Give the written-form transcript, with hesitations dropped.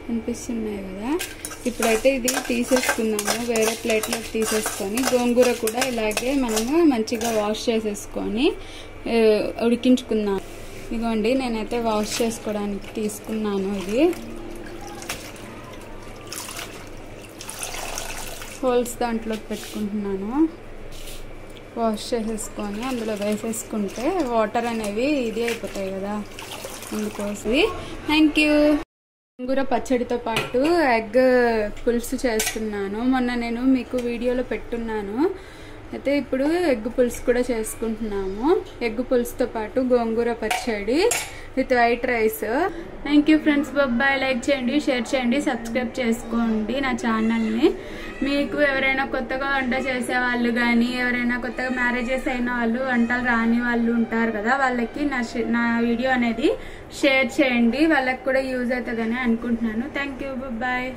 కనిపిస్తున్నాయి కదా. ఇప్పుడైతే ఇది తీసేసుకున్నాము, వేరే ప్లేట్లోకి తీసేసుకొని గోంగూర కూడా ఇలాగే మనము మంచిగా వాష్ చేసేసుకొని ఉడికించుకున్నాను. ఇదిగోండి నేనైతే వాష్ చేసుకోవడానికి తీసుకున్నాను. ఇది హోల్స్ దాంట్లోకి పెట్టుకుంటున్నాను. వాష్ చేసేసుకొని అందులో వేసేసుకుంటే వాటర్ అనేవి ఇది అయిపోతాయి కదా, అందుకోసం. Thank you. గోంగూర పచ్చడితో పాటు ఎగ్ పులుసు చేస్తున్నాను. మొన్న నేను మీకు వీడియోలో పెట్టున్నాను. అయితే ఇప్పుడు ఎగ్ పులుసు కూడా చేసుకుంటున్నాము. ఎగ్ పులుసుతో పాటు గోంగూర పచ్చడి with white rice. Thank you friends. Bye. Like చేయండి, షేర్ చేయండి, సబ్స్క్రైబ్ చేసుకోండి నా ఛానల్ని. మీకు ఎవరైనా కొత్తగా వంట చేసేవాళ్ళు కానీ ఎవరైనా కొత్తగా మ్యారేజెస్ అయిన వాళ్ళు, వంటలు రాని వాళ్ళు ఉంటారు కదా, వాళ్ళకి నా వీడియో అనేది షేర్ చేయండి. వాళ్ళకి కూడా యూజ్ అవుతుందని అనుకుంటున్నాను. Thank you. బాయ్.